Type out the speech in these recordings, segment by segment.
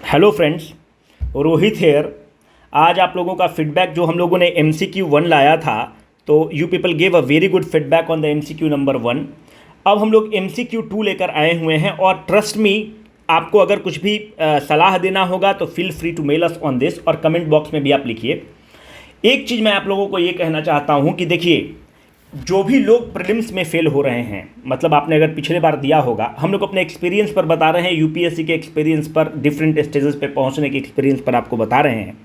Hello friends, Rohit hair. आज आप लोगों का फीडबैक जो हम लोगों ने MCQ 1 लाया था, तो you people gave a very good feedback on the MCQ number 1। अब हम लोग MCQ 2 लेकर आए हुए हैं और ट्रस्ट मी, आपको अगर कुछ भी सलाह देना होगा तो feel free to mail us on this, और कमेंट बॉक्स में भी आप लिखिए। एक चीज़ मैं आप लोगों को ये कहना चाहता हूँ कि देखिए, जो भी लोग प्रीलिम्स में फेल हो रहे हैं, मतलब आपने अगर पिछले बार दिया होगा, हम लोग अपने एक्सपीरियंस पर बता रहे हैं, यूपीएससी के एक्सपीरियंस पर, डिफरेंट स्टेजेस पे पहुंचने के एक्सपीरियंस पर आपको बता रहे हैं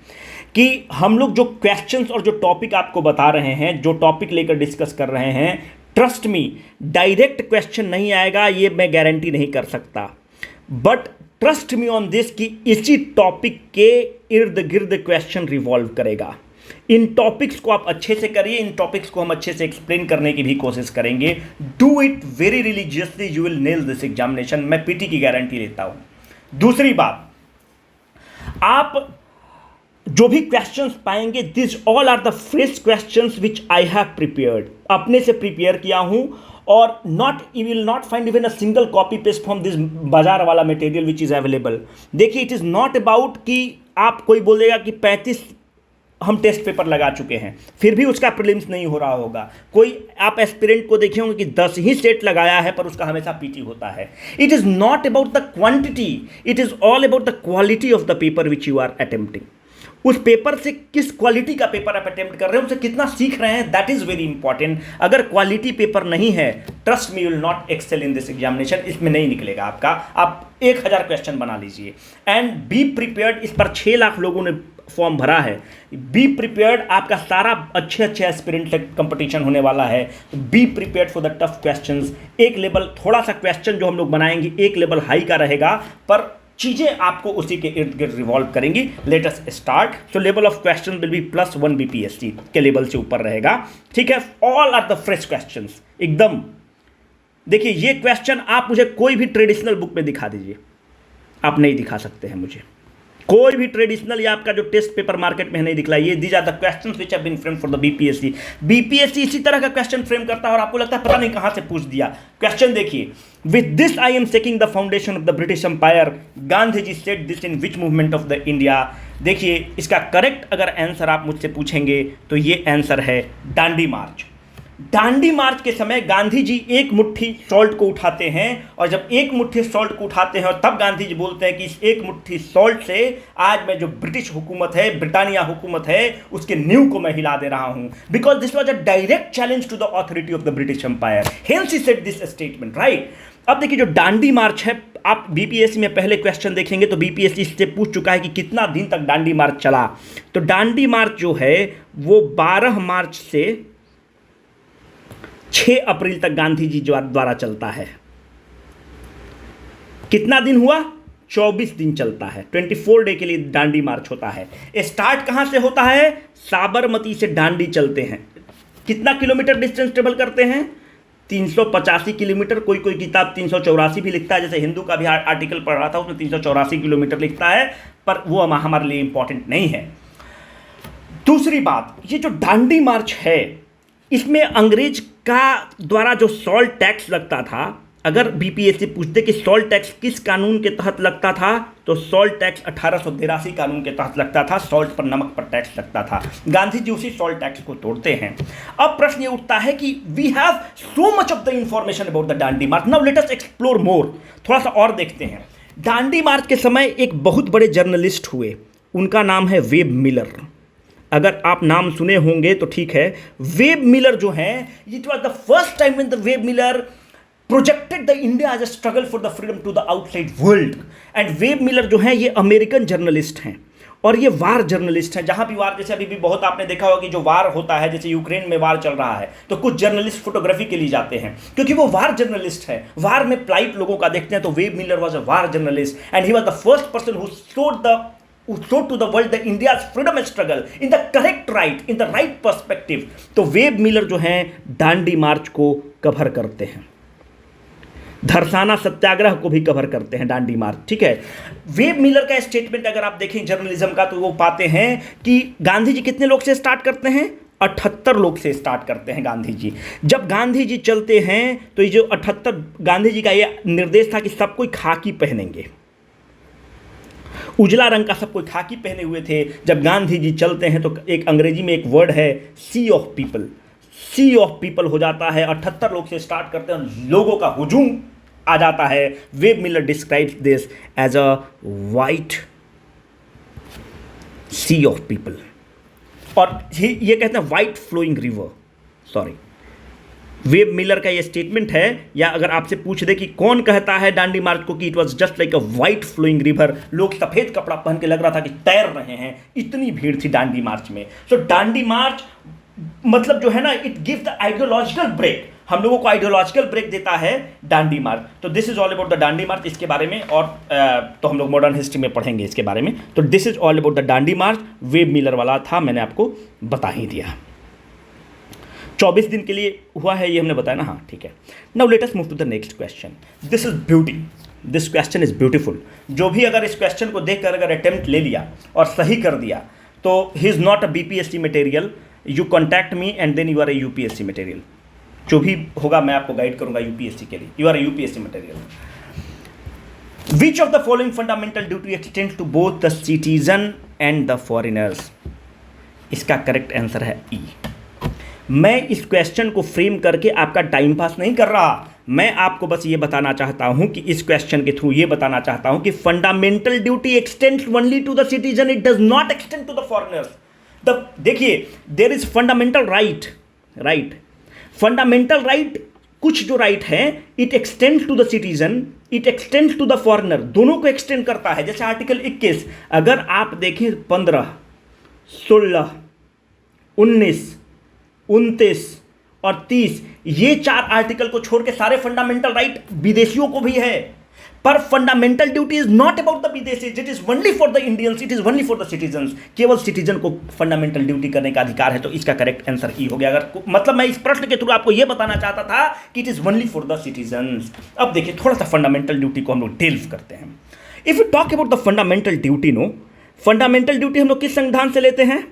कि हम लोग जो क्वेश्चंस और जो टॉपिक आपको बता रहे हैं, जो टॉपिक लेकर डिस्कस कर रहे हैं, ट्रस्ट मी, डायरेक्ट क्वेश्चन नहीं आएगा ये मैं गारंटी नहीं कर सकता, but trust me on this कि इसी टॉपिक के इर्द गिर्द क्वेश्चन रिवॉल्व करेगा। इन टॉपिक्स को आप अच्छे से करिए, इन टॉपिक्स को हम अच्छे से एक्सप्लेन करने की भी कोशिश करेंगे। Do it very religiously, you will nail this examination, मैं पीटी की गारंटी लेता हूं। दूसरी बात, आप जो भी क्वेश्चंस पाएंगे, this all are the fresh questions which I have prepared, अपने से प्रिपेयर किया हूं, और not you will not find even a single copy paste from this बाजार वाला मटेरियल विच इज अवेलेबल। देखिए, इट इज नॉट अबाउट कि आप कोई बोलेगा कि 35 हम टेस्ट पेपर लगा चुके हैं फिर भी उसका प्रीलिम्स नहीं हो रहा होगा। कोई आप एस्पिरेंट को देखे होंगे कि 10 ही सेट लगाया है पर उसका हमेशा पीटी होता है। It is not about the quantity, it is all about the quality of the paper which you are attempting. उस पेपर से किस क्वालिटी का पेपर आप अटेम्प्ट कर रहे हैं, उससे कितना सीख रहे हैं, दैट इज वेरी इंपॉर्टेंट। अगर क्वालिटी पेपर नहीं है, trust me, you will not excel in this examination, इसमें नहीं निकलेगा आपका। आप 1000 क्वेश्चन बना लीजिए एंड बी प्रिपेयर्ड। इस पर 6 लाख लोगों ने फॉर्म भरा है। बी प्रिपेयर्ड, आपका सारा अच्छे एस्पिरेंट कंपटीशन होने वाला है। Be prepared for the tough questions. एक लेवल, थोड़ा सा क्वेश्चन जो हम लोग बनाएंगे एक लेवल हाई का रहेगा, पर चीजें आपको उसी के इर्द गिर्द रिवॉल्व करेंगी। Let us start. So level of question will be +1 BPSC के लेवल से ऊपर रहेगा, ठीक है। All are the fresh questions एकदम। देखिए, ये क्वेश्चन आप मुझे कोई भी ट्रेडिशनल बुक में दिखा दीजिए, आप नहीं दिखा सकते हैं मुझे कोई भी ट्रेडिशनल या आपका जो टेस्ट पेपर मार्केट में नहीं दिखला। ये these are the questions which have been framed for the BPSC. BPSC इसी तरह का क्वेश्चन फ्रेम करता है और आपको लगता है पता नहीं कहां से पूछ दिया। क्वेश्चन देखिए, with this I am seeking the foundation of the British empire, Gandhi ji said this in which movement of the India. देखिए, इसका करेक्ट अगर आंसर आप मुझसे पूछेंगे तो ये आंसर है दांडी मार्च। दांडी मार्च के समय गांधी जी एक मुट्ठी सॉल्ट को उठाते हैं, और जब एक मुट्ठी सॉल्ट को उठाते हैं और तब गांधी जी बोलते हैं कि इस एक मुट्ठी सॉल्ट से आज मैं जो ब्रिटिश हुकूमत है, ब्रिटानिया हुकूमत है, उसके नींव को मैं हिला दे रहा हूं, because this was a direct challenge to the authority of the British Empire. Hence he said this statement, right. अब देखिए, जो दांडी मार्च है, आप बीपीएससी में पहले क्वेश्चन देखेंगे तो बीपीएससी इससे पूछ चुका है कि कितना दिन तक दांडी मार्च चला। तो दांडी मार्च जो है वो 12 मार्च से 6 अप्रैल तक गांधी जी द्वारा चलता है। कितना दिन हुआ? 24 दिन चलता है। 24 डे के लिए दांडी मार्च होता है। स्टार्ट कहां से होता है? साबरमती से दांडी चलते हैं। कितना किलोमीटर डिस्टेंस ट्रेवल करते हैं? 385 किलोमीटर। कोई कोई किताब 384 भी लिखता है, जैसे हिंदू का भी आर्टिकल पढ़ रहा था उसमें 384 किलोमीटर लिखता है, पर वो हमारे लिए इंपॉर्टेंट नहीं है। दूसरी बात, ये जो दांडी मार्च है, इसमें अंग्रेज का द्वारा जो सॉल्ट टैक्स लगता था, अगर बीपीएससी पूछते कि सॉल्ट टैक्स किस कानून के तहत लगता था, तो सॉल्ट टैक्स 1883 कानून के तहत लगता था। सॉल्ट पर, नमक पर टैक्स लगता था। गांधी जी उसी सॉल्ट टैक्स को तोड़ते हैं। अब प्रश्न ये उठता है कि we have so much of the information about the Dandi march, now let us explore more. थोड़ा सा और देखते हैं। दांडी मार्च के समय एक बहुत बड़े जर्नलिस्ट हुए, उनका नाम है वेब मिलर। अगर आप नाम सुने होंगे तो ठीक है। वेब मिलर जो है, it was the first time when the Webb Miller projected the India as a struggle for the freedom to the outside world. And Webb Miller जो है, ये अमेरिकन जर्नलिस्ट हैं और ये वार जर्नलिस्ट हैं। जहां भी वार, जैसे अभी भी बहुत आपने देखा होगा कि जो वार होता है, जैसे यूक्रेन में वार चल रहा है, तो कुछ जर्नलिस्ट फोटोग्राफी के लिए जाते हैं क्योंकि वो वार जर्नलिस्ट है, वार में प्लाइट लोगों का देखते हैं। तो web Miller was a war journalist and he was the first person who showed to the world the India's freedom struggle in the correct right, in the right perspective. तो web Miller जो हैं Dandi march को cover करते हैं, धरसाना सत्याग्रह को भी cover करते हैं दांडी मार्च, ठीक है। वेब मिलर का स्टेटमेंट अगर आप देखें जर्नलिज्म का, तो वो पाते हैं कि गांधी जी कितने लोग से स्टार्ट करते हैं? 78 लोग से स्टार्ट करते हैं गांधी जी। जब गांधी जी चलते हैं तो ये जो 78, गांधी जी का ये निर्देश था कि सब कोई खाकी पहनेंगे। उजला रंग का सब कोई खाकी पहने हुए थे। जब गांधी जी चलते हैं तो एक अंग्रेजी में एक वर्ड है sea of people, sea of people हो जाता है। 78 लोग से स्टार्ट करते हैं, लोगों का हुजूम आ जाता है। Webb Miller describes this as a white sea of people, और ये कहते हैं white flowing river. Sorry, Webb Miller का ये स्टेटमेंट है, या अगर आपसे पूछ दे कि कौन कहता है दांडी मार्च को कि it was just like a white flowing river, लोग सफेद कपड़ा पहन के लग रहा था कि तैर रहे हैं, इतनी भीड़ थी दांडी मार्च में। सो दांडी मार्च मतलब जो है ना, it give the ideological break, हम लोगों को आइडियोलॉजिकल ब्रेक देता है दांडी मार्च। तो this is all about the Dandi march, इसके बारे में और तो हम लोग मॉडर्न हिस्ट्री में पढ़ेंगे इसके बारे में। तो this is all about the Dandi March, web Miller वाला था, मैंने आपको बता ही दिया। 24 दिन के लिए हुआ है ये हमने बताया ना, हाँ ठीक है। Now let us move to the next question. This is beauty, this question is beautiful. जो भी अगर इस क्वेश्चन को देखकर अगर अटेम्प्ट ले लिया और सही कर दिया तो he is not a BPSC material, you contact me and then you are a UPSC material. जो भी होगा मैं आपको गाइड करूंगा यूपीएससी के लिए, you are a UPSC material. Which of the following fundamental duty extends to both the citizen and the foreigners? इसका correct answer है ई। मैं इस क्वेश्चन को फ्रेम करके आपका टाइम पास नहीं कर रहा, मैं आपको बस ये बताना चाहता हूं कि इस क्वेश्चन के थ्रू ये बताना चाहता हूं कि fundamental duty extends only to the citizen, it does not extend to the foreigners. देखिए, there is fundamental right, fundamental right, कुछ जो राइट है it extends to the citizen, it extends to the foreigner, दोनों को extend करता है। जैसे article 21 अगर आप देखें 15, 16, 19, 29 और 30, ये 4 आर्टिकल को छोड़ के सारे फंडामेंटल राइट विदेशियों को भी है। पर fundamental duty is not about the विदेशीज, it is only for the Indians, it is only for the citizens. केवल सिटीजन को फंडामेंटल ड्यूटी करने का अधिकार है। तो इसका करेक्ट आंसर ई हो गया। अगर मतलब मैं इस प्रश्न के थ्रू आपको यह बताना चाहता था कि it is only for the citizens. अब देखिए थोड़ा सा फंडामेंटल ड्यूटी को हम लोग डेल्व करते हैं। If you talk about the fundamental duty, no, fundamental duty हम लोग किस संविधान से लेते हैं?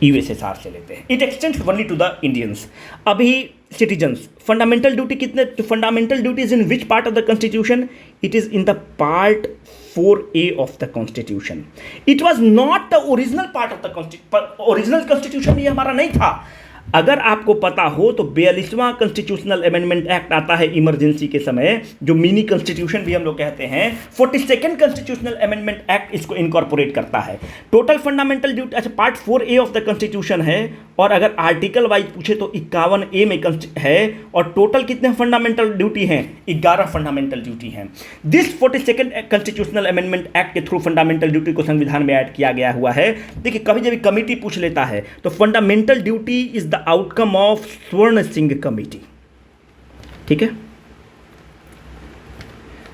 यूएसएसआर से लेते हैं। It extends only to the Indians. अभी सिटीजन्स, फंडामेंटल ड्यूटी कितने, fundamental duty is in which part of the constitution? It is in the part 4A of the constitution. It was not the original part of the constitution, original constitution ये हमारा नहीं था। अगर आपको पता हो तो 42वां कॉन्स्टिट्यूशनल अमेंडमेंट एक्ट आता है इमरजेंसी के समय, जो मिनी कॉन्स्टिट्यूशन भी हम लोग कहते हैं। 42nd कॉन्स्टिट्यूशनल अमेंडमेंट एक्ट इसको इनकॉर्पोरेट करता है। टोटल फंडामेंटल ड्यूटी, अच्छा part 4A of the constitution है, और अगर आर्टिकल वाइज पूछे तो 51A में है, और टोटल कितने फंडामेंटल ड्यूटी हैं? 11 फंडामेंटल ड्यूटी हैं। This 42nd constitutional amendment act के थ्रू फंडामेंटल ड्यूटी को संविधान में ऐड किया गया हुआ है। देखिए कभी जब कमिटी पूछ लेता है तो fundamental duty is the outcome of स्वर्ण सिंह कमिटी, ठीक है,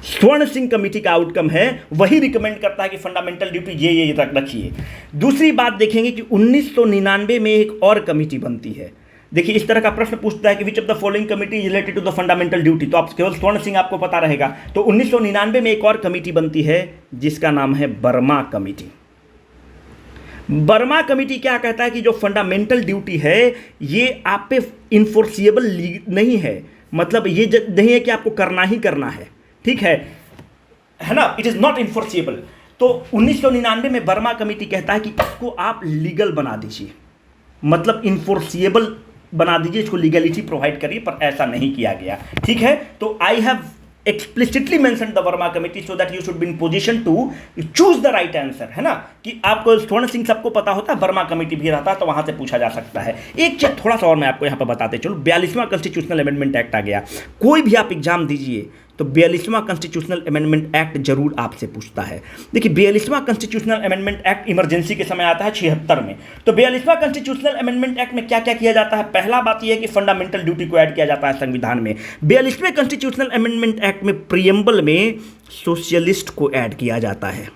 स्वर्ण सिंह कमेटी का आउटकम है, वही रिकमेंड करता है कि फंडामेंटल ड्यूटी ये रखिए। दूसरी बात देखेंगे कि 1999 में एक और कमेटी बनती है। देखिए इस तरह का प्रश्न पूछता है कि which of the following committee is related to the fundamental duty, तो आप केवल स्वर्ण सिंह आपको पता रहेगा। तो 1999 में एक और कमेटी बनती है जिसका नाम है बर्मा कमेटी। बर्मा कमेटी क्या कहता है कि जो फंडामेंटल ड्यूटी है ये आप पे इन्फोर्सिएबल नहीं है, मतलब ये नहीं है कि आपको करना ही करना है, ठीक है ना, इट इज नॉट इन्फोर्सिएबल। तो 1999 में बर्मा कमेटी कहता है कि इसको आप लीगल बना दीजिए, मतलब इन्फोर्सिएबल बना दीजिए, इसको लीगलिटी प्रोवाइड करिए, पर ऐसा नहीं किया गया, ठीक है। तो I have explicitly mentioned the Verma committee so that you should be in position to choose the right answer, है ना, कि आपको स्वर्ण सिंह सबको पता होता है, बर्मा कमेटी भी रहता है, तो वहां से पूछा जा सकता है। एक चीज थोड़ा सा और मैं आपको यहां पर बताते चलो, 42वां कॉन्स्टिट्यूशनल अमेंडमेंट एक्ट आ गया। कोई भी आप एग्जाम दीजिए तो 42वां कॉन्स्टिट्यूशनल अमेंडमेंट एक्ट जरूर आपसे पूछता है। देखिए 42वां कॉन्स्टिट्यूशनल अमेंडमेंट एक्ट इमरजेंसी के समय आता है 76 में। तो 42वां कॉन्स्टिट्यूशनल अमेंडमेंट एक्ट में क्या क्या किया जाता है? पहला बात यह है कि फंडामेंटल ड्यूटी को ऐड किया जाता है संविधान में। 42वें कॉन्स्टिट्यूशनल अमेंडमेंट एक्ट में प्रियम्बल में सोशलिस्ट को ऐड किया जाता है,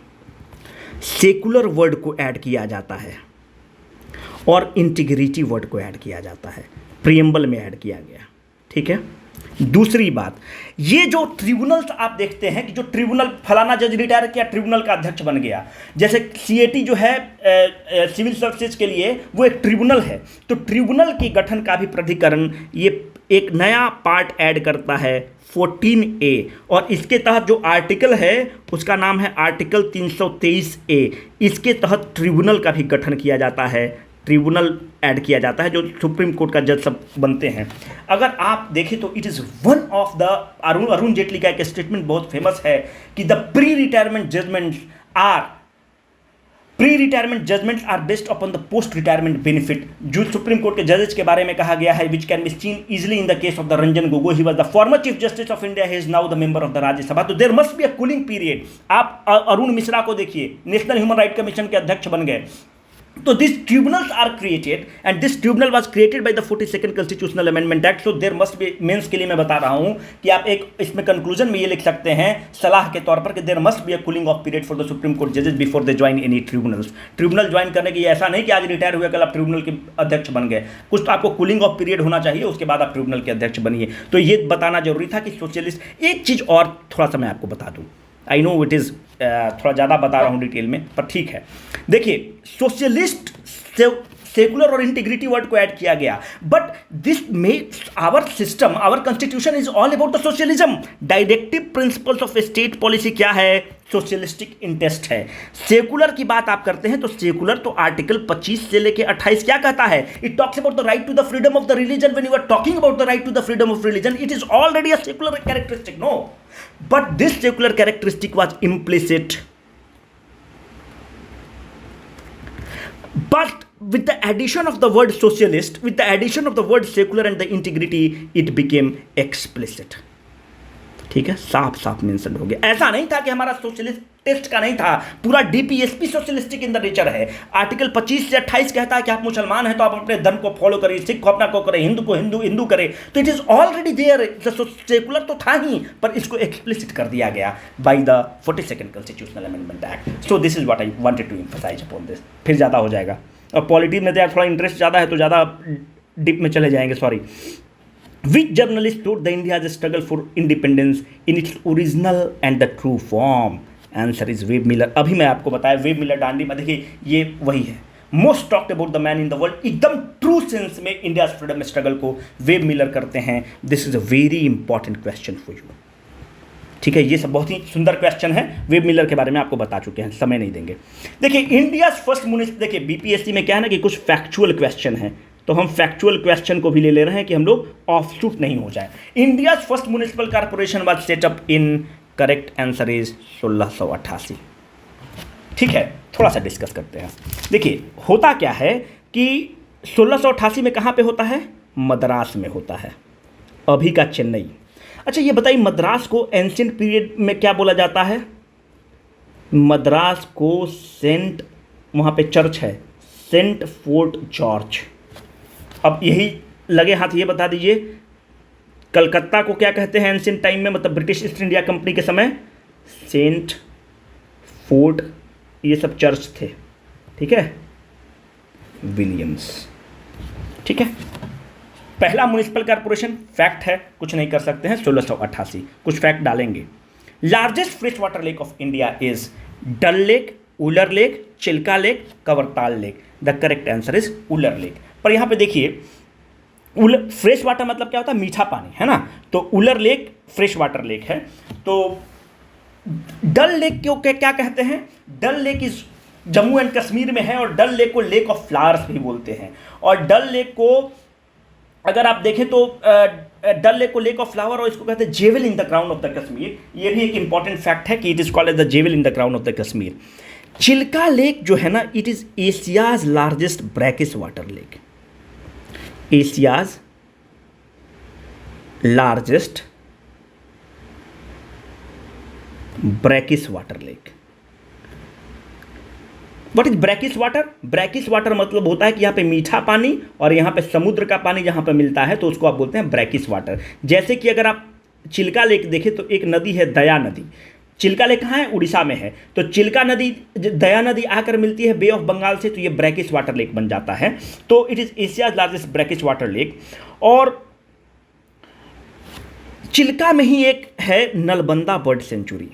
सेकुलर वर्ड को ऐड किया जाता है, और इंटीग्रिटी वर्ड को ऐड किया जाता है, प्रियम्बल में ऐड किया गया, ठीक है। दूसरी बात, ये जो ट्रिब्यूनल्स आप देखते हैं कि जो ट्रिब्यूनल फलाना जज रिटायर किया, ट्रिब्यूनल का अध्यक्ष बन गया, जैसे सीएटी जो है सिविल सर्विसेज के लिए वो एक ट्रिब्यूनल है। तो ट्रिब्यूनल के गठन का भी प्राधिकरण ये एक नया पार्ट ऐड करता है 14A, और इसके तहत जो आर्टिकल है उसका नाम है आर्टिकल 323A। इसके तहत ट्रिब्यूनल का भी गठन किया जाता है, ट्रिब्यूनल ऐड किया जाता है जो सुप्रीम कोर्ट का जज सब बनते हैं। अगर आप देखें तो it is one of the Arun Jaitley का एक स्टेटमेंट बहुत फेमस है कि the pre retirement judgments are based upon the post retirement benefit. जो सुप्रीम कोर्ट के जजेस के बारे में कहा गया है, which can be seen easily in the case of the Ranjan Gogoi, he was the former Chief Justice of India, he is now the member of the Rajya Sabha. तो there must be a cooling period. आप अरुण मिश्रा को देखिए, national human right commission के अध्यक्ष बन गए। तो this tribunals are created and this tribunal was created by the 42nd constitutional amendment act. So there must be, mains के लिए मैं बता रहा हूं कि आप एक इसमें कंक्लूजन में ये लिख सकते हैं सलाह के तौर पर कि there must be a cooling off period for the supreme court जजेस before they join any tribunals. Tribunal join करने की ऐसा नहीं कि आज रिटायर हुए कल आप ट्रिब्यूनल के अध्यक्ष बन गए। कुछ तो आपको कूलिंग ऑफ पीरियड होना चाहिए, उसके बाद आप ट्रिब्यूनल के अध्यक्ष बनिए। तो ये बताना जरूरी था कि सोशलिस्ट। एक चीज और थोड़ा सा मैं आपको बता दूं, आई नो इट इज़ थोड़ा ज़्यादा बता रहा हूँ डिटेल में, पर ठीक है। देखिए, सोशलिस्ट सेकुलर और इंटीग्रिटी वर्ड को ऐड किया गया, but this makes our system, our constitution is all about the socialism. Directive principles of state policy क्या है? सोशलिस्टिक इंटेस्ट है। सेकुलर की बात आप करते हैं तो सेकुलर तो आर्टिकल 25 से लेके 28 क्या कहता है? It talks about the right to the freedom of the religion. When you are talking about the right to the freedom of religion, it is already a secular characteristic, no, but this secular characteristic was implicit, but with the addition of the word socialist, with the addition of the word secular and the integrity, it became explicit। ठीक है, साफ साफ mention हो गया। ऐसा नहीं था कि हमारा सोशलिस्ट टेस्ट का नहीं था, पूरा DPSP socialistic in the nature है। आर्टिकल 25 से 28 कहता है कि आप मुसलमान हैं तो आप अपने धर्म को फॉलो करिए, सिख को अपना को करें, हिंदू को हिंदू करें। तो it is already there, secular तो था ही, पर इसको एक्सप्लिसिट कर दिया गया by the 42nd constitutional amendment act. So this is what I wanted to emphasise upon this. फिर ज़्यादा हो जाएगा, और पॉलिटी में तो यार थोड़ा इंटरेस्ट ज़्यादा है तो ज़्यादा डीप में चले जाएंगे, sorry. Which journalist wrote the India's struggle for independence in its original and the true form? Answer is web Miller. अभी मैं आपको बताया, वेब मिलर डांडी में देखिए ये वही है, most talked about the man in the world. एकदम ट्रू सेंस में इंडिया फ्रीडम स्ट्रगल को वेब मिलर करते हैं। This is a very important question for you. ठीक है, ये सब बहुत ही सुंदर क्वेश्चन है। वेब मिलर के बारे में आपको बता चुके हैं, समय नहीं देंगे। देखिए, इंडिया फर्स्ट म्युनिसिपल, देखिए बीपीएससी में क्या है ना कि कुछ फैक्चुअल क्वेश्चन है, तो हम फैक्चुअल क्वेश्चन को भी ले रहे हैं कि हम लोग ऑफ शूट नहीं हो जाए। India first municipal corporation was setup in, correct answer is 1688। ठीक है, थोड़ा सा डिस्कस करते हैं। देखिए, होता क्या है कि 1688 में कहाँ पे होता है? मद्रास में होता है, अभी का चेन्नई। अच्छा ये बताइए, मद्रास को एंशिएंट पीरियड में क्या बोला जाता है? मद्रास को सेंट, वहाँ पे चर्च है, सेंट फोर्ट जॉर्ज। अब यही लगे हाथ ये बता दीजिए, कलकत्ता को क्या कहते हैं एंशिएंट टाइम में, मतलब ब्रिटिश ईस्ट इंडिया कंपनी के समय? सेंट फोर्ट, ये सब चर्च थे। ठीक है, विलियम्स। ठीक है, पहला म्युनिसिपल कॉर्पोरेशन, फैक्ट है, कुछ नहीं कर सकते हैं, 1688। कुछ फैक्ट डालेंगे। Largest fresh water lake of India is Dal lake, Wular lake, Chilka lake, Kabartal lake. The correct answer is Wular lake. पर यहाँ पे देखिए, फ्रेश वाटर मतलब क्या होता है? मीठा पानी, है ना। तो उलर लेक फ्रेश वाटर लेक है। तो डल लेक को क्या कहते हैं? Dal lake is Jammu and Kashmir में है, और डल लेक को लेक ऑफ फ्लावर्स भी बोलते हैं। और डल लेक को अगर आप देखें तो डल लेक को लेक ऑफ फ्लावर, और इसको कहते हैं jewel in the crown of the Kashmir. ये भी एक इंपॉर्टेंट फैक्ट है कि it is called as the jewel in the crown of the Kashmir. Chilka lake जो है ना, it is Asia's largest brackish water lake. Asia's largest brackish water lake. What is brackish water? Brackish water मतलब होता है कि यहाँ पे मीठा पानी और यहाँ पे समुद्र का पानी जहाँ पे मिलता है, तो उसको आप बोलते हैं ब्रैकिश वाटर। जैसे कि अगर आप चिल्का लेक देखें तो एक नदी है दया नदी। चिल्का लेक कहाँ है? उड़ीसा में है। तो चिल्का नदी, दया नदी आकर मिलती है बे ऑफ बंगाल से, तो ये ब्रैकिश वाटर लेक बन जाता है। तो it is Asia's largest brackish water lake. और चिल्का में ही एक है नलबंदा बर्ड सेंचुरी।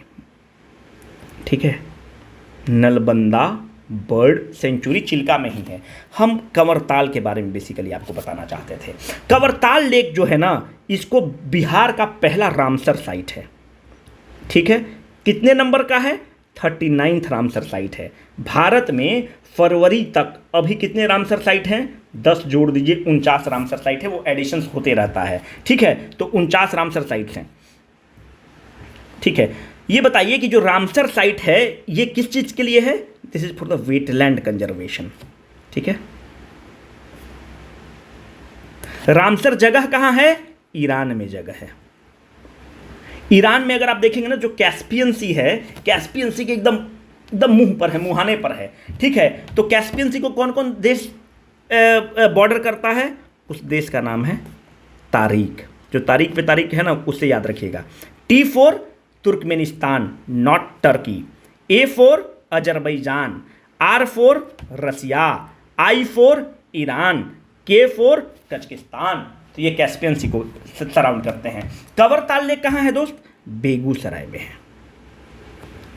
ठीक है, नलबंदा बर्ड सेंचुरी चिल्का में ही है। हम कंवरताल के बारे में बेसिकली आपको बताना चाहते थे। कंवरताल लेक जो है ना, इसको बिहार का पहला रामसर साइट है। ठीक है, कितने नंबर का है? 39वां रामसर साइट है। भारत में फरवरी तक अभी कितने रामसर साइट हैं? 10 जोड़ दीजिए, 49 रामसर साइट है, वो एडिशंस होते रहता है। ठीक है, तो 49 रामसर साइट्स हैं। ठीक है, ये बताइए कि जो रामसर साइट है ये किस चीज़ के लिए है? This is for the wetland conservation. ठीक है, रामसर जगह कहाँ है? ईरान में जगह है। ईरान में अगर आप देखेंगे ना, जो कैस्पियन सी है, कैस्पियन सी के एकदम एकदम मुंह पर है, मुहाने पर है। ठीक है, तो कैस्पियन सी को कौन कौन देश बॉर्डर करता है? उस देश का नाम है तारिक। जो तारीख पे तारीख है ना, उससे याद रखिएगा। T4 Turkmenistan, not Turkey. A4 Azerbaijan, R4 Russia, I4 Iran, K4 Kazakhstan. तो ये कैस्पियन सी को सराउंड करते हैं। कंवरताल लेक कहाँ है दोस्त? बेगूसराय में है।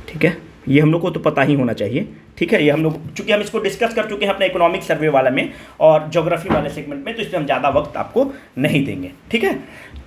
ठीक है, ये हम लोग को तो पता ही होना चाहिए। ठीक है, ये हम लोग, चूंकि हम इसको डिस्कस कर चुके हैं अपने इकोनॉमिक सर्वे वाला में और ज्योग्राफी वाले सेगमेंट में, तो इसमें हम ज़्यादा वक्त आपको नहीं देंगे। ठीक है,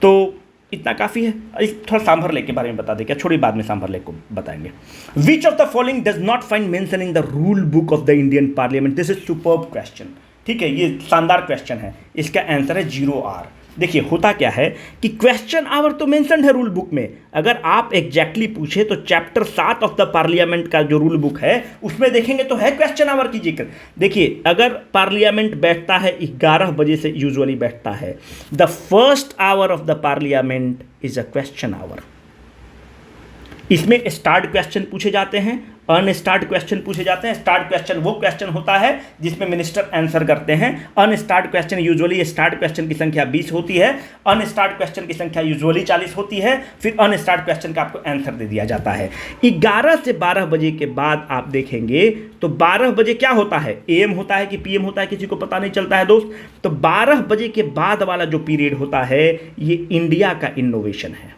तो इतना काफ़ी है। थोड़ा सांभर लेक के बारे में बता दें क्या? छोड़ी, बाद में सांभर लेक को बताएंगे। विच of the following does not find mention in the rule book of the Indian parliament? This is superb question. ठीक है, ये शानदार क्वेश्चन है। इसका आंसर है 0R। देखिए, होता क्या है कि क्वेश्चन आवर तो मेंशन है रूल बुक में। अगर आप एग्जैक्टली पूछे तो चैप्टर 7 ऑफ द पार्लियामेंट का जो रूल बुक है उसमें देखेंगे तो है क्वेश्चन आवर की जिक्र। देखिए, अगर पार्लियामेंट बैठता है 11 बजे से यूजुअली बैठता है, the first hour of the parliament is a question hour. इसमें स्टार्ट क्वेश्चन पूछे जाते हैं, अनस्टार्ट क्वेश्चन पूछे जाते हैं। स्टार्ट क्वेश्चन वो क्वेश्चन होता है जिसमें मिनिस्टर आंसर करते हैं। Unstarred question usually, start question की संख्या 20 होती है, अनस्टार्ट क्वेश्चन की संख्या यूजुअली 40 होती है, फिर अनस्टार्ट क्वेश्चन का आपको आंसर दे दिया जाता है। 11 से 12 बजे के बाद आप देखेंगे तो 12 बजे क्या होता है? AM होता है कि PM होता है, किसी को पता नहीं चलता है दोस्त। तो 12 बजे के बाद वाला जो पीरियड होता है ये इंडिया का इनोवेशन है।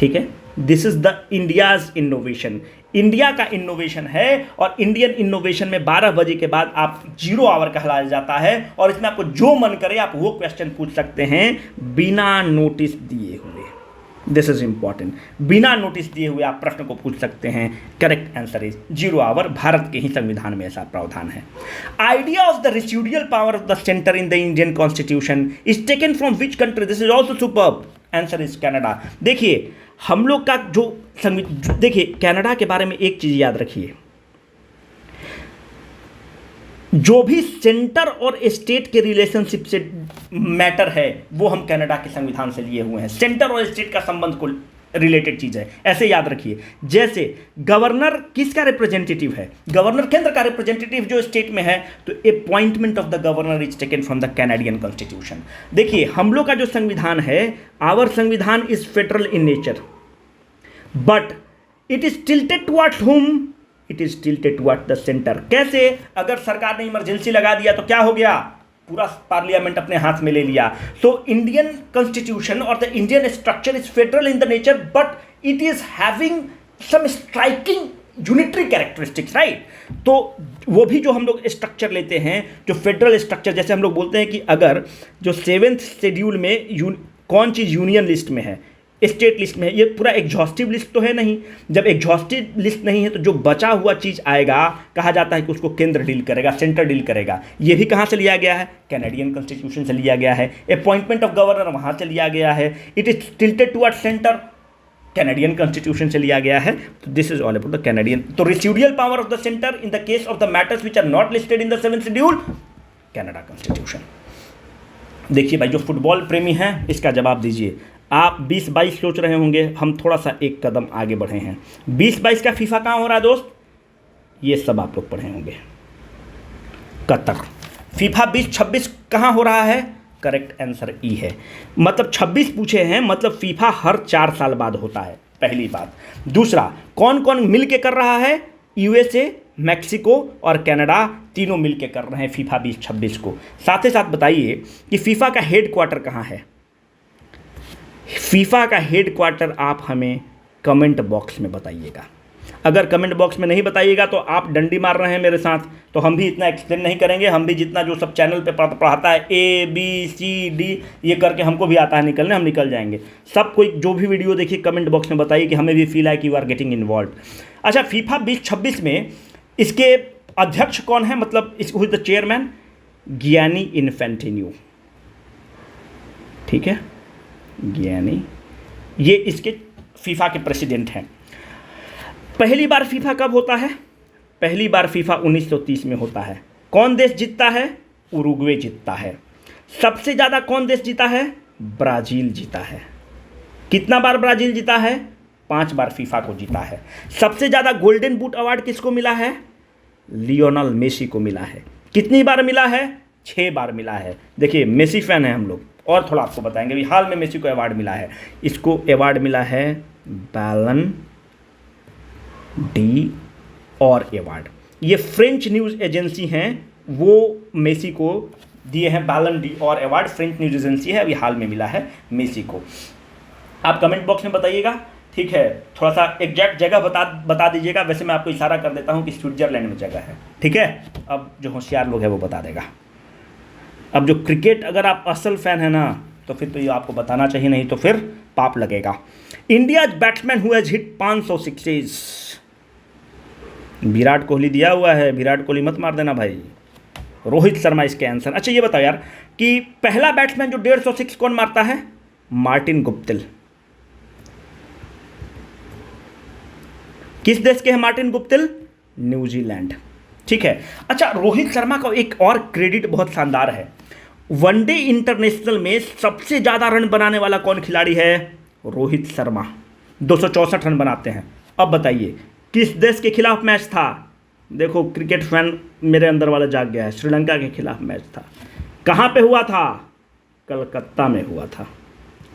ठीक है, this is the India's innovation. India का इनोवेशन है और इंडियन इनोवेशन में 12 बजे के बाद आप 0 आवर कहलाया जाता है और इसमें आपको जो मन करे आप वो क्वेश्चन पूछ सकते हैं बिना नोटिस दिए हुए। दिस इज इंपॉर्टेंट, बिना नोटिस दिए हुए आप प्रश्न को पूछ सकते हैं। Correct answer is 0 hour. Bharat के ही संविधान में ऐसा प्रावधान है। Idea of the residual power of the centre in the Indian constitution is taken from which country? This is also superb. Answer is Canada. देखिए, हम लोग का जो देखिए, कनाडा के बारे में एक चीज याद रखिए, जो भी सेंटर और स्टेट के रिलेशनशिप से मैटर है वो हम कनाडा के संविधान से लिए हुए हैं। सेंटर और स्टेट का संबंध को रिलेटेड चीज है, ऐसे याद रखिए। जैसे गवर्नर किसका रिप्रेजेंटेटिव है? गवर्नर केंद्र का रिप्रेजेंटेटिव जो स्टेट में है, तो appointment of the governor is taken from the Canadian constitution. देखिए, हम लोग का जो संविधान है, आवर संविधान is federal in nature, but it is tilted towards whom? It is tilted towards the centre. कैसे? अगर सरकार ने इमरजेंसी लगा दिया तो क्या हो गया? पूरा पार्लियामेंट अपने हाथ में ले लिया। सो इंडियन कॉन्स्टिट्यूशन और the Indian structure is federal in the nature, but it is having some striking unitary characteristics, right? तो वो भी जो हम लोग स्ट्रक्चर लेते हैं, जो फेडरल स्ट्रक्चर, जैसे हम लोग बोलते हैं कि अगर जो 7th शेड्यूल में कौन चीज़ यूनियन लिस्ट में है, स्टेट लिस्ट में है, ये पूरा एग्जॉस्टिव लिस्ट तो है नहीं। जब एग्जॉस्टिव लिस्ट नहीं है तो जो बचा हुआ चीज़ आएगा, कहा जाता है कि उसको केंद्र डील करेगा, सेंटर डील करेगा। ये भी कहाँ से लिया गया है? कैनेडियन कॉन्स्टिट्यूशन से लिया गया है। अपॉइंटमेंट ऑफ गवर्नर वहाँ से लिया गया है। It is tilted toward centre, Canadian constitution से लिया गया है। तो this is all about the Canadian. तो residual power of the centre in the case of the matters which are not listed in the 7th schedule, Canada constitution. देखिए भाई, जो football प्रेमी हैं इसका जवाब दीजिए। आप 20-22 सोच रहे होंगे, हम थोड़ा सा एक कदम आगे बढ़े हैं। 20-22 का फीफा कहाँ हो रहा है दोस्त? ये सब आप लोग पढ़े होंगे, कतर। फीफा 2026 कहाँ हो रहा है? करेक्ट आंसर ई है। मतलब 26 पूछे हैं, मतलब फीफा हर 4 साल बाद होता है, पहली बात। दूसरा, कौन कौन मिल के कर रहा है? USA, मैक्सिको और कनाडा, तीनों मिल के कर रहे हैं फीफा 2026 को। साथ ही साथ बताइए कि फीफा का हेड क्वार्टर कहाँ है? फीफा का हेड क्वार्टर आप हमें कमेंट बॉक्स में बताइएगा। अगर कमेंट बॉक्स में नहीं बताइएगा तो आप डंडी मार रहे हैं मेरे साथ, तो हम भी इतना एक्सप्लेन नहीं करेंगे। हम भी जितना जो सब चैनल पे पढ़ाता है ABCD ये करके हमको भी आता है निकलने, हम निकल जाएंगे। सब कोई जो भी वीडियो देखिए कमेंट बॉक्स में बताइए कि हमें भी फील है कि यू आर गेटिंग इन्वॉल्व। अच्छा, फीफा 2026 में इसके अध्यक्ष कौन है, मतलब who is the chairman? Gianni Infantino, ठीक है, गियानी, ये इसके फीफा के प्रेसिडेंट हैं। पहली बार फीफा कब होता है? पहली बार फीफा 1930 में होता है। कौन देश जीतता है? उरुग्वे जीतता है। सबसे ज़्यादा कौन देश जीता है? ब्राज़ील जीता है। कितना बार ब्राज़ील जीता है? 5 बार फीफा को जीता है। सबसे ज़्यादा गोल्डन बूट अवार्ड किसको मिला है? लियोनेल मेसी को मिला है। कितनी बार मिला है? 6 बार मिला है। देखिए मेसी फैन है हम लोग, और थोड़ा आपको बताएंगे। अभी हाल में मेसी को अवार्ड मिला है, इसको अवार्ड मिला है बैलन डी और अवार्ड। ये फ्रेंच न्यूज़ एजेंसी हैं, वो मेसी को दिए हैं बैलन डी और अवार्ड। फ्रेंच न्यूज़ एजेंसी है, अभी हाल में मिला है मेसी को। आप कमेंट बॉक्स में बताइएगा, ठीक है, थोड़ा सा एग्जैक्ट जगह बता दीजिएगा। वैसे मैं आपको इशारा कर देता हूँ कि स्विट्जरलैंड में जगह है, ठीक है। अब जो होशियार लोग हैं वो बता देगा। अब जो क्रिकेट अगर आप असल फैन है ना, तो फिर तो ये आपको बताना चाहिए, नहीं तो फिर पाप लगेगा। India batsman who has hit 500 sixes. Virat Kohli दिया हुआ है, विराट कोहली मत मार देना भाई, रोहित शर्मा इसके आंसर। अच्छा ये बताओ यार कि पहला बैट्समैन जो 150 सिक्स कौन मारता है? Martin Guptill. किस देश के हैं मार्टिन गुप्टिल? न्यूजीलैंड, ठीक है। अच्छा, रोहित शर्मा का एक और क्रेडिट बहुत शानदार है। वनडे इंटरनेशनल में सबसे ज़्यादा रन बनाने वाला कौन खिलाड़ी है? रोहित शर्मा, 264 रन बनाते हैं। अब बताइए किस देश के खिलाफ मैच था? देखो क्रिकेट फैन मेरे अंदर वाला जाग गया है, श्रीलंका के खिलाफ मैच था। कहाँ पे हुआ था? कलकत्ता में हुआ था,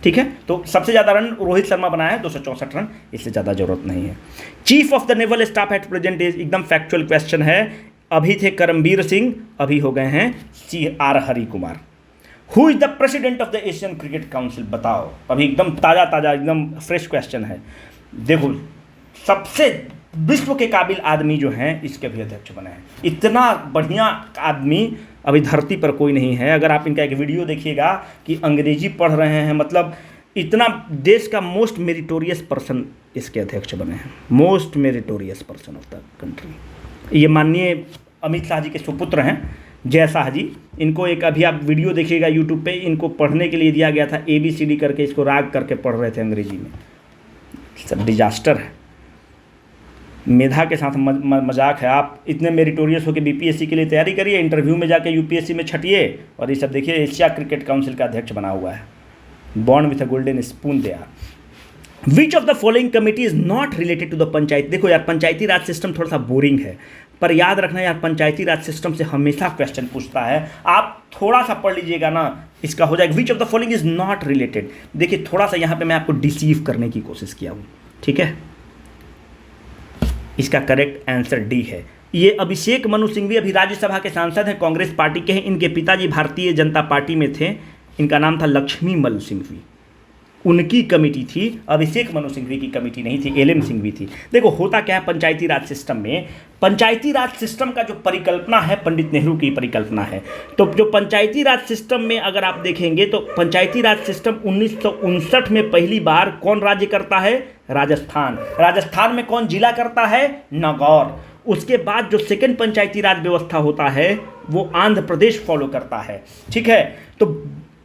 ठीक है। तो सबसे ज़्यादा रन रोहित शर्मा बनाया है, 264 रन, इससे ज़्यादा जरूरत नहीं है। Chief of the naval staff at present is, एकदम फैक्चुअल क्वेश्चन है। अभी थे करमबीर सिंह, अभी हो गए हैं CR Harikumar. Who is the president of the Asian cricket council? बताओ, अभी एकदम ताज़ा एकदम फ्रेश क्वेश्चन है। देखो सबसे विश्व के काबिल आदमी जो हैं इसके भी अध्यक्ष बने हैं। इतना बढ़िया आदमी अभी धरती पर कोई नहीं है। अगर आप इनका एक वीडियो देखिएगा कि अंग्रेजी पढ़ रहे हैं, मतलब इतना देश का मोस्ट मेरिटोरियस पर्सन इसके अध्यक्ष बने हैं, most meritorious person of the country. ये माननीय अमित शाह जी के सुपुत्र हैं, जय शाह जी। इनको एक अभी आप वीडियो देखिएगा यूट्यूब पे, इनको पढ़ने के लिए दिया गया था ABCD करके, इसको राग करके पढ़ रहे थे अंग्रेजी में। सब डिजास्टर है, मेधा के साथ मजाक है। आप इतने मेरिटोरियस होकर BPSC के लिए तैयारी करिए, इंटरव्यू में जाके UPSC में छटिए, और ये सब देखिए एशिया क्रिकेट काउंसिल का अध्यक्ष बना हुआ है, born with a golden spoon they are. Which of the following committee is not related to the panchayat? देखो यार पंचायती राज सिस्टम थोड़ा सा बोरिंग है, पर याद रखना यार पंचायती राज सिस्टम से हमेशा क्वेश्चन पूछता है। आप थोड़ा सा पढ़ लीजिएगा ना, इसका हो जाएगा। विच of the following is not related. देखिए थोड़ा सा यहाँ पे मैं आपको डिसीव करने की कोशिश किया हूँ, ठीक है। इसका करेक्ट आंसर डी है। ये अभिषेक मनु सिंघवी अभी राज्यसभा के सांसद हैं, कांग्रेस पार्टी के हैं। इनके पिताजी भारतीय जनता पार्टी में थे, इनका नाम था लक्ष्मी मल सिंघवी, उनकी कमेटी थी। अभिषेक मनु सिंघवी की कमेटी नहीं थी, LM सिंघवी थी। देखो होता क्या है पंचायती राज सिस्टम में, पंचायती राज सिस्टम का जो परिकल्पना है पंडित नेहरू की परिकल्पना है। तो जो पंचायती राज सिस्टम में अगर आप देखेंगे तो पंचायती राज सिस्टम 1959 में पहली बार कौन राज्य करता है? राजस्थान। राजस्थान में कौन जिला करता है? नागौर। उसके बाद जो सेकंड पंचायती राज व्यवस्था होता है वो आंध्र प्रदेश फॉलो करता है, ठीक है। तो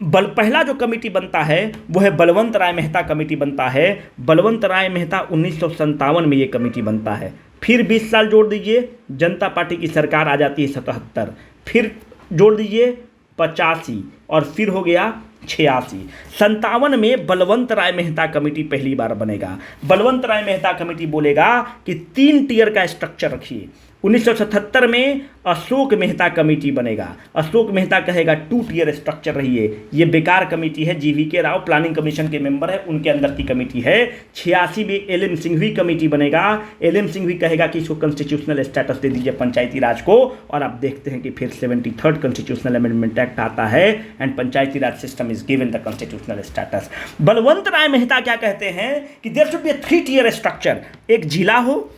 पहला जो कमेटी बनता है वो है बलवंत राय मेहता कमेटी बनता है। बलवंत राय मेहता 1957 में ये कमेटी बनता है। फिर 20 साल जोड़ दीजिए, जनता पार्टी की सरकार आ जाती है 77, फिर जोड़ दीजिए 85, और फिर हो गया 86। 57 में बलवंत राय मेहता कमेटी पहली बार बनेगा। बलवंत राय मेहता कमेटी बोलेगा कि 3 टियर का स्ट्रक्चर रखिए। 1977 में अशोक मेहता कमेटी बनेगा। अशोक मेहता कहेगा 2 टियर स्ट्रक्चर रहिए, ये बेकार कमेटी है। GVK राव प्लानिंग कमीशन के मेंबर है, उनके अंदर की कमेटी है। 86 में LM सिंघवी कमेटी बनेगा। LM सिंघवी कहेगा कि इसको कॉन्स्टिट्यूशनल स्टेटस दे दीजिए पंचायती राज को, और आप देखते हैं कि फिर 73rd कॉन्स्टिट्यूशनल अमेंडमेंट एक्ट आता है and Panchayati Raj system is given the constitutional status. Balwant Rai Mehta क्या कहते हैं कि there should be 3 tier structure. एक जिला हो,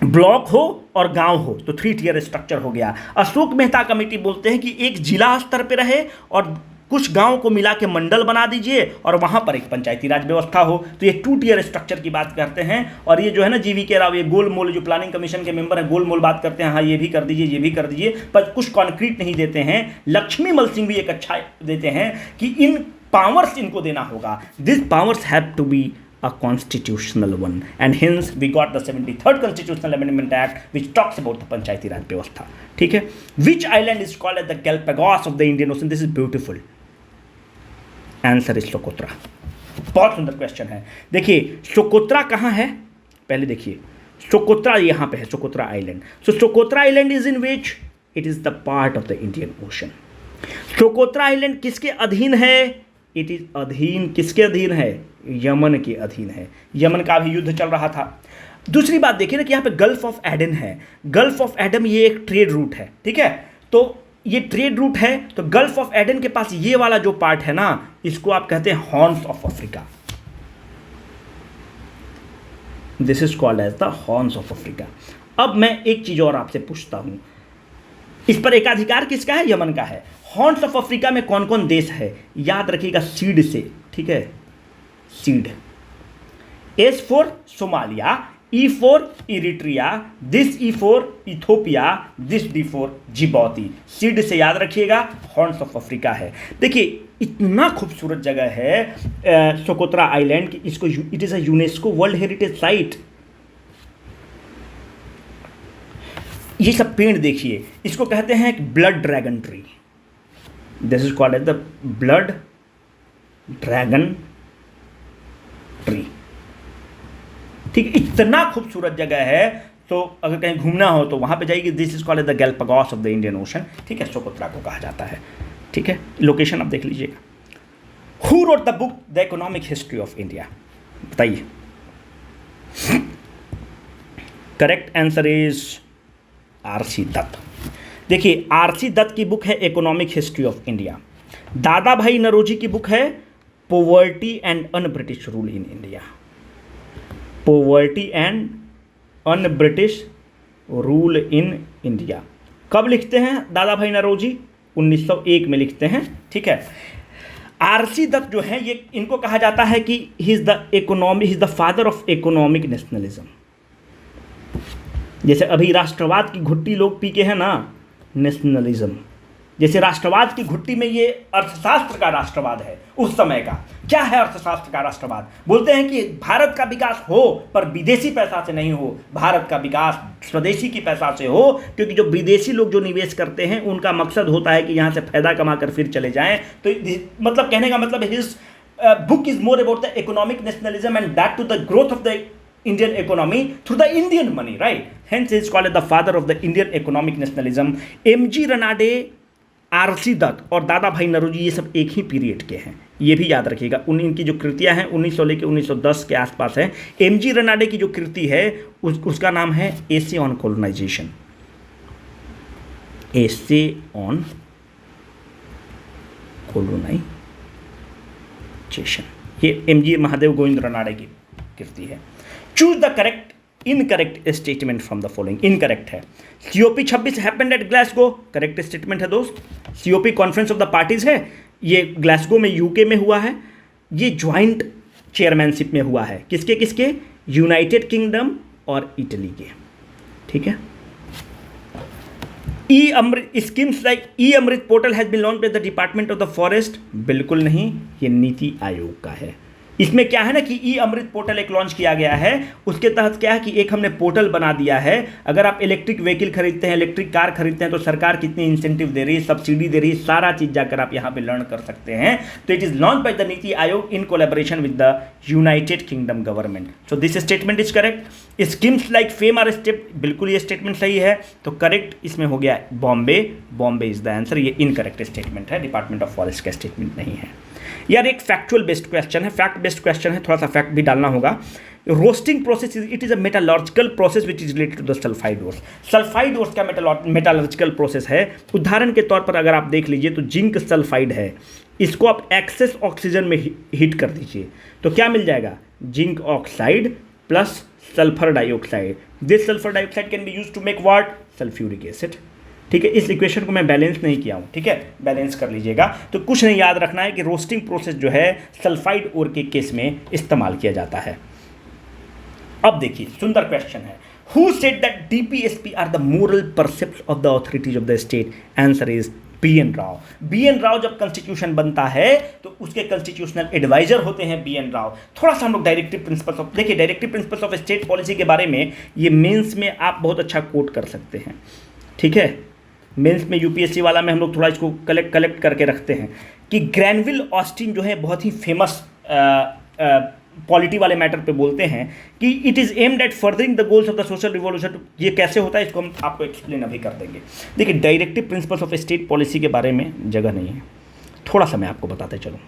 ब्लॉक हो और गांव हो तो 3 टियर स्ट्रक्चर हो गया। अशोक मेहता कमेटी बोलते हैं कि एक जिला स्तर पे रहे और कुछ गांव को मिला के मंडल बना दीजिए और वहां पर एक पंचायती राज व्यवस्था हो। तो ये 2 टियर स्ट्रक्चर की बात करते हैं। और ये जो है ना GVK राव, ये गोल मोल जो प्लानिंग कमीशन के मेंबर हैं, गोल मोल बात करते हैं, हाँ ये भी कर दीजिए, ये भी कर दीजिए, पर कुछ कॉन्क्रीट नहीं देते हैं। लक्ष्मी मल सिंह भी एक अच्छा देते हैं कि इन पावर्स इनको देना होगा। This powers have to be a constitutional one, and hence we got the 73rd Constitutional Amendment Act which talks about the पंचायती राज व्यवस्था। ठीक है। Which island is called as the Galapagos of the Indian Ocean? This is beautiful. Answer is Socotra. बहुत सुंदर question है। देखिए Socotra कहाँ है, पहले देखिए सोकोत्रा यहाँ पे है, Socotra island. So Socotra island is in which? It is the part of the Indian ocean. Socotra island किसके अधीन है? इट इज अधीन, किसके अधीन है? यमन के अधीन है। यमन का भी युद्ध चल रहा था। दूसरी बात देखिए ना कि यहाँ पे गल्फ ऑफ एडन है। गल्फ ऑफ एडन ये एक ट्रेड रूट है, ठीक है। तो ये ट्रेड रूट है, तो गल्फ ऑफ एडन के पास ये वाला जो पार्ट है ना, इसको आप कहते हैं horns of Africa. This is called as the horns of Africa. अब मैं एक चीज और आपसे पूछता हूं, इस पर एकाधिकार किसका है? यमन का है। हॉर्न्स ऑफ अफ्रीका में कौन कौन देश है? याद रखिएगा सीड से, ठीक है, seed. S for Somalia, E for Eritrea, this E for Ethiopia, this D for Djibouti. Seed से याद रखिएगा, हॉर्न्स ऑफ अफ्रीका है। देखिए इतना खूबसूरत जगह है सोकोत्रा आइलैंड की, इसको it is a UNESCO world heritage site. ये सब पेड़ देखिए, इसको कहते हैं blood dragon tree. This is called as the blood dragon tree. ठीक, इतना खूबसूरत जगह है, तो अगर कहीं घूमना हो तो वहां पे जाइए। This is called as the Galapagos of the Indian Ocean, ठीक है, सोकोत्रा को कहा जाता है। ठीक है, लोकेशन आप देख लीजिएगा। Who wrote the book the economic history of India? बताइए। Correct answer is RC Dutt. देखिए RC दत्त की बुक है इकोनॉमिक हिस्ट्री ऑफ इंडिया। दादा भाई नरोजी की बुक है poverty and un British rule in India. Poverty and un British rule in India कब लिखते हैं दादा भाई नरोजी? 1901 में लिखते हैं। ठीक है। RC दत्त जो है, ये इनको कहा जाता है कि he is the father of economic nationalism. जैसे अभी राष्ट्रवाद की घुट्टी लोग पी के हैं ना, नेशनलिज्म। जैसे राष्ट्रवाद की घुट्टी में ये अर्थशास्त्र का राष्ट्रवाद है उस समय का। क्या है अर्थशास्त्र का राष्ट्रवाद? बोलते हैं कि भारत का विकास हो पर विदेशी पैसा से नहीं हो, भारत का विकास स्वदेशी की पैसा से हो, क्योंकि जो विदेशी लोग जो निवेश करते हैं उनका मकसद होता है कि यहाँ से फायदा कमाकर फिर चले जाएं। तो मतलब कहने का मतलब his book is more about the economic nationalism and that to the growth of the Indian economy through the Indian money, right? Hence he is called as the father of the Indian economic nationalism. MG Ranade, RC Dutt और दादा भाई नरोजी ये सब एक ही period के हैं, ये भी याद रखिएगा। इनकी जो कृतियां हैं 1900 लेके 1910 के आसपास है। MG रनाडे की जो कृति है उसका नाम है essay on colonisation. Essay on colonisation, ये MG महादेव गोविंद रनाडे की कृति है। Choose the correct incorrect statement from the following. Incorrect है। COP 26 happened at Glasgow, correct statement है दोस्त। COP conference of the parties है, ये ग्लासगो में UK में हुआ है। ये ज्वाइंट चेयरमैनशिप में हुआ है, किसके किसके? यूनाइटेड किंगडम और इटली के। ठीक है। Amrut schemes like Amrut portal has been launched by the department of the forest, बिल्कुल नहीं, ये नीति आयोग का है। इसमें क्या है ना कि अमृत पोर्टल एक लॉन्च किया गया है, उसके तहत क्या है कि एक हमने पोर्टल बना दिया है। अगर आप इलेक्ट्रिक व्हीकल खरीदते हैं, इलेक्ट्रिक कार खरीदते हैं, तो सरकार कितनी इंसेंटिव दे रही है, सब्सिडी दे रही है, सारा चीज जाकर आप यहाँ पे लर्न कर सकते हैं। तो it is launch by the NITI Aayog in collaboration with the United Kingdom government. So this statement is correct. Schemes like FAME or STEP, बिल्कुल ये स्टेटमेंट सही है। तो करेक्ट इसमें हो गया Bombay, Bombay is the answer. ये इनकरेक्ट स्टेटमेंट है, डिपार्टमेंट ऑफ फॉरेस्ट का स्टेटमेंट नहीं है। यार एक फैक्चुअल बेस्ड क्वेश्चन है, फैक्ट बेस्ड क्वेश्चन है, थोड़ा सा फैक्ट भी डालना होगा। Roasting process it is a metallurgical process which is related to the sulphide ores. Sulphide ores का मेटालर्जिकल प्रोसेस है। उदाहरण के तौर पर अगर आप देख लीजिए तो जिंक सल्फाइड है, इसको आप एक्सेस ऑक्सीजन में हीट कर दीजिए तो क्या मिल जाएगा? Zinc oxide plus sulphur dioxide, this sulphur dioxide can be use to make what, sulphuric acid. ठीक है, इस इक्वेशन को मैं बैलेंस नहीं किया हूँ, ठीक है, बैलेंस कर लीजिएगा। तो कुछ नहीं याद रखना है कि रोस्टिंग प्रोसेस जो है सल्फाइड ओर के केस में इस्तेमाल किया जाता है। अब देखिए सुंदर क्वेश्चन है, who said that DPSP are the moral precepts of the authorities of the state? Answer is B N. Rau. B N. Rau जब कॉन्स्टिट्यूशन बनता है तो उसके कॉन्स्टिट्यूशनल एडवाइजर होते हैं बी.एन. राव। थोड़ा सा हम लोग डायरेक्टिव प्रिंसिपल्स ऑफ, देखिए directive principles of state policy के बारे में ये मेंस में आप बहुत अच्छा कोट कर सकते हैं, ठीक है। मेंस में यूपीएससी वाला में हम लोग थोड़ा इसको कलेक्ट करके रखते हैं कि ग्रैनविल ऑस्टिन जो है बहुत ही फेमस पॉलिटी वाले मैटर पे बोलते हैं कि it is aimed at furthering the goals of the social revolution. ये कैसे होता है इसको हम आपको एक्सप्लेन अभी कर देंगे। देखिए directive principles of state policy के बारे में जगह नहीं है, थोड़ा सा मैं आपको बताते चलूँ।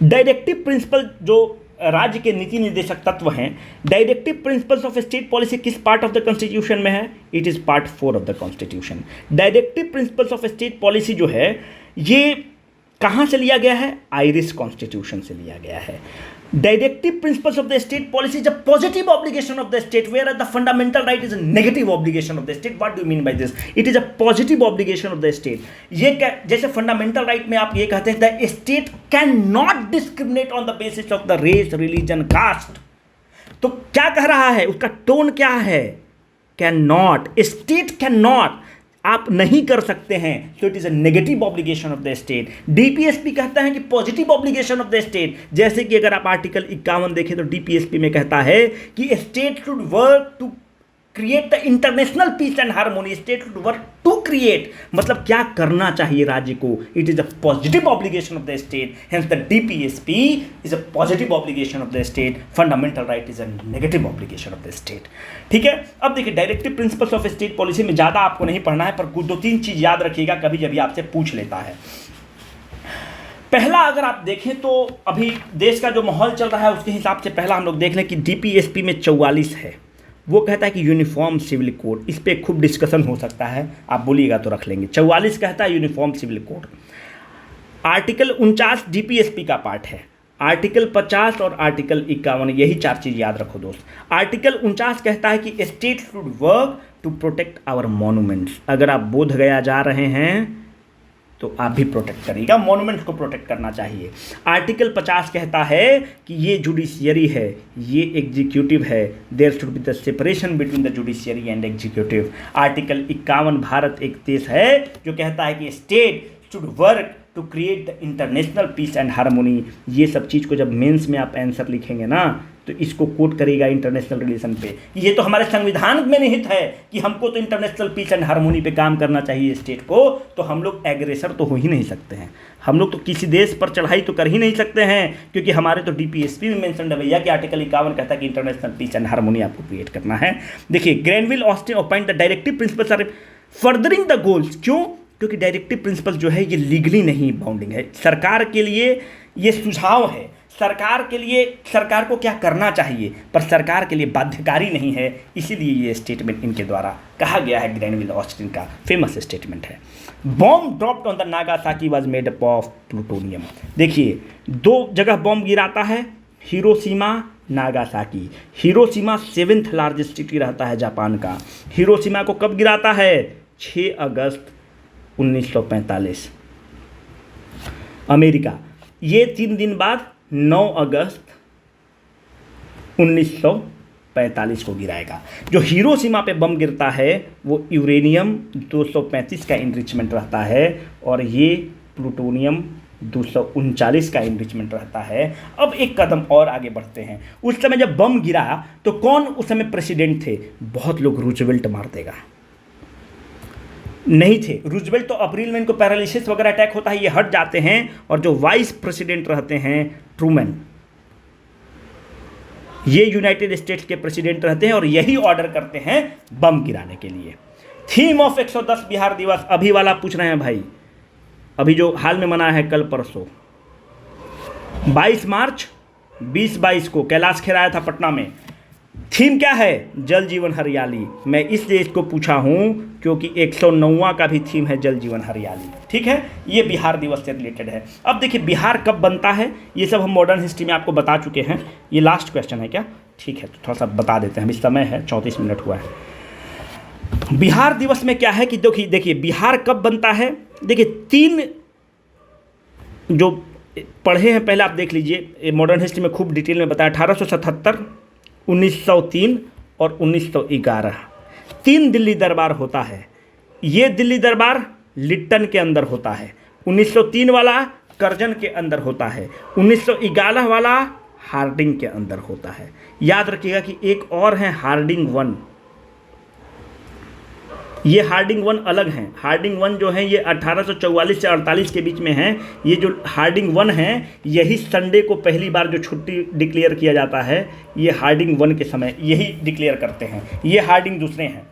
डायरेक्टिव प्रिंसिपल जो राज्य के नीति निर्देशक तत्व हैं, directive principles of state policy किस पार्ट ऑफ द कॉन्स्टिट्यूशन में है? It is part 4 of the constitution. Directive principles of state policy जो है ये कहाँ से लिया गया है? आयरिश कॉन्स्टिट्यूशन से लिया गया है। Directive principles of the state policy is a positive obligation of the state where the fundamental right is a negative obligation of the state. What do mean by this? It is a positive obligation of the state. ये क्या, जैसे fundamental right में आप ये कहते हैं the state can not discriminate on the basis of the race, religion, caste. तो क्या कह रहा है, उसका टोन क्या है? Can not, state can not, आप नहीं कर सकते हैं। So it is a negative obligation of the state. DPSP कहता है कि positive obligation of the state. जैसे कि अगर आप आर्टिकल 51 देखें तो डीपीएसपी में कहता है कि state should work to create the international peace and harmony. State should work to create, मतलब क्या करना चाहिए राज्य को। It is a positive obligation of the state, hence the DPSP is a positive obligation of the state, fundamental right is a negative obligation of the state. ठीक है, अब देखिए directive principles of state policy में ज़्यादा आपको नहीं पढ़ना है, पर कुछ 2-3 चीज़ याद रखिएगा, कभी जब आपसे पूछ लेता है। पहला अगर आप देखें तो अभी देश का जो माहौल चल रहा है उसके हिसाब से पहला हम लोग देख लें कि डीपीएसपी में 44 है। वो कहता है कि यूनिफॉर्म सिविल कोड, इस पर खूब डिस्कशन हो सकता है, आप बोलिएगा तो रख लेंगे। 44 कहता है uniform civil code. Article 49 DPSP का पार्ट है। आर्टिकल 50 और आर्टिकल 51, यही 4 चीज़ याद रखो दोस्त। आर्टिकल 49 कहता है कि state should work to protect our monuments. अगर आप बोध गया जा रहे हैं तो आप भी प्रोटेक्ट करिएगा, मॉन्यूमेंट्स को प्रोटेक्ट करना चाहिए। आर्टिकल 50 कहता है कि ये जुडिशियरी है, ये एग्जीक्यूटिव है, there should be the separation between the judiciary and executive. Article 51 Bharat एक देश है जो कहता है कि state should work to create the international peace and harmony. ये सब चीज़ को जब मेंस में आप आंसर लिखेंगे ना तो इसको कोट करेगा इंटरनेशनल रिलेशन पे। ये तो हमारे संविधान में निहित है कि हमको तो इंटरनेशनल पीस एंड हार्मोनी पे काम करना चाहिए स्टेट को, तो हम लोग एग्रेसर तो हो ही नहीं सकते हैं, हम लोग तो किसी देश पर चढ़ाई तो कर ही नहीं सकते हैं, क्योंकि हमारे तो डीपीएसपी में मेंशन है भैया कि आर्टिकल 51 कहता है कि इंटरनेशनल पीस एंड हार्मोनी आपको क्रिएट करना है। देखिए Granville Austin appoint the directive principles are furthering the goals. क्यों? क्योंकि डायरेक्टिव प्रिंसिपल जो है ये लीगली नहीं बाउंडिंग है, सरकार के लिए ये सुझाव है, सरकार के लिए सरकार को क्या करना चाहिए, पर सरकार के लिए बाध्यकारी नहीं है। इसीलिए ये स्टेटमेंट इनके द्वारा कहा गया है, ग्रैनविल ऑस्टिन का फेमस स्टेटमेंट है। Bomb dropped on the Nagasaki was made up of plutonium. देखिए 2 जगह बॉम्ब गिराता है, Hiroshima, Nagasaki. Hiroshima 7th largest city रहता है जापान का। हिरोशिमा को कब गिराता है? 6 अगस्त 1945। अमेरिका ये 3 दिन बाद 9 अगस्त 1945 को गिराएगा। जो हिरोशिमा पे बम गिरता है वो यूरेनियम 235 का इनरिचमेंट रहता है और ये प्लूटोनियम 239 का इनरिचमेंट रहता है। अब एक कदम और आगे बढ़ते हैं। उस समय जब बम गिरा तो कौन उस समय प्रेसिडेंट थे? बहुत लोग रूजवेल्ट मार देगा, नहीं थे। रूजवेल्ट तो अप्रैल में इनको पैरालिसिस वगैरह अटैक होता है, ये हट जाते हैं, और जो वाइस प्रेसिडेंट रहते हैं ट्रूमैन, ये यूनाइटेड स्टेट्स के प्रेसिडेंट रहते हैं और यही ऑर्डर करते हैं बम गिराने के लिए। थीम ऑफ 110 बिहार दिवस अभी वाला पूछ रहे हैं भाई, अभी जो हाल में मना है कल परसों 22 मार्च 2022 को कैलाश खेर आया था पटना में। थीम क्या है? जल जीवन हरियाली। मैं इसलिए इसको पूछा हूँ क्योंकि 109वां का भी थीम है जल जीवन हरियाली। ठीक है, ये बिहार दिवस से रिलेटेड है। अब देखिए बिहार कब बनता है, ये सब हम मॉडर्न हिस्ट्री में आपको बता चुके हैं। ये लास्ट क्वेश्चन है क्या? ठीक है, तो थोड़ा सा बता देते हैं, अभी समय है 34 मिनट हुआ है। बिहार दिवस में क्या है कि देखिए बिहार कब बनता है। देखिए 3 जो पढ़े हैं पहले आप देख लीजिए, मॉडर्न हिस्ट्री में खूब डिटेल में बताया। 1877, 1903 और 1911 3 दिल्ली दरबार होता है। ये दिल्ली दरबार लिट्टन के अंदर होता है। 1903 वाला करजन के अंदर होता है। 1911 वाला हार्डिंग के अंदर होता है। याद रखिएगा कि एक और है हार्डिंग 1। ये हार्डिंग 1 अलग हैं। हार्डिंग 1 जो है ये 1844 से 48 के बीच में है। ये जो हार्डिंग 1 है यही संडे को पहली बार जो छुट्टी डिक्लेयर किया जाता है, ये हार्डिंग 1 के समय यही डिक्लेयर करते हैं। ये हार्डिंग दूसरे हैं।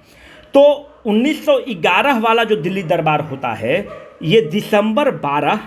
तो 1911 वाला जो दिल्ली दरबार होता है ये दिसंबर 12,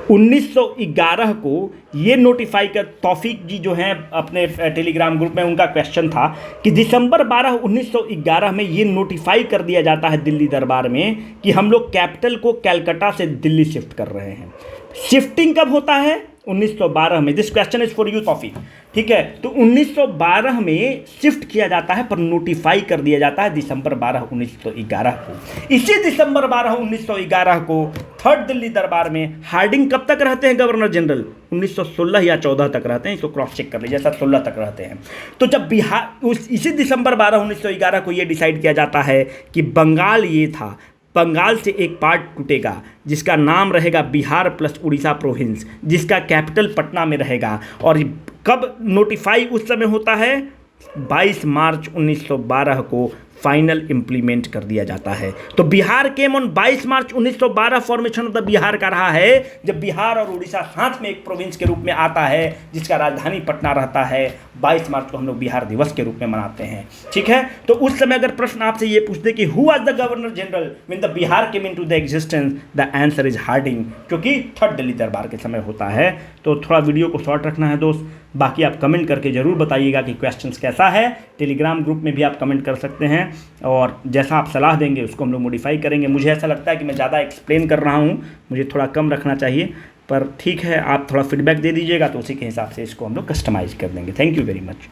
1911 को ये नोटिफाई कर, तौफीक जी जो हैं अपने टेलीग्राम ग्रुप में, उनका क्वेश्चन था कि दिसंबर 12, 1911 में ये नोटिफाई कर दिया जाता है दिल्ली दरबार में कि हम लोग कैपिटल को कैलकाटा से दिल्ली शिफ्ट कर रहे हैं। शिफ्टिंग कब होता है? 1912 में। This question is for you Taufiq. ठीक है, तो 1912 में शिफ्ट किया जाता है पर नोटिफाई कर दिया जाता है दिसंबर 12, 1911 को। इसी दिसंबर 12, 1911 को थर्ड दिल्ली दरबार में हार्डिंग कब तक रहते हैं गवर्नर जनरल? 1916 या 14 तक रहते हैं, इसको क्रॉस चेक कर लीजिए, 16 तक रहते हैं। तो जब बिहार इसी दिसंबर 12, 1911 को ये डिसाइड किया जाता है कि बंगाल ये था, बंगाल से एक पार्ट टूटेगा जिसका नाम रहेगा बिहार प्लस उड़ीसा प्रोविंस, जिसका कैपिटल पटना में रहेगा। और कब नोटिफाई उस समय होता है? 22 मार्च 1912 को फाइनल इंप्लीमेंट कर दिया जाता है। तो Bihar came on 22 March 1912। Formation of the Bihar का रहा है जब बिहार और उड़ीसा साथ में एक प्रोविंस के रूप में आता है जिसका राजधानी पटना रहता है। 22 मार्च को हम लोग बिहार दिवस के रूप में मनाते हैं। ठीक है, तो उस समय अगर प्रश्न आपसे ये पूछते कि who was the governor general when the Bihar came into the existence, the answer is Hardinge, क्योंकि थर्ड दिल्ली दरबार के समय होता है। तो थोड़ा वीडियो को शॉर्ट रखना है दोस्त। बाकी आप कमेंट करके ज़रूर बताइएगा कि क्वेश्चंस कैसा है। टेलीग्राम ग्रुप में भी आप कमेंट कर सकते हैं और जैसा आप सलाह देंगे उसको हम लोग मॉडिफाई करेंगे। मुझे ऐसा लगता है कि मैं ज़्यादा एक्सप्लेन कर रहा हूँ, मुझे थोड़ा कम रखना चाहिए, पर ठीक है, आप थोड़ा फीडबैक दे दीजिएगा तो उसी के हिसाब से इसको हम लोग कस्टमाइज़ कर देंगे। Thank you very much.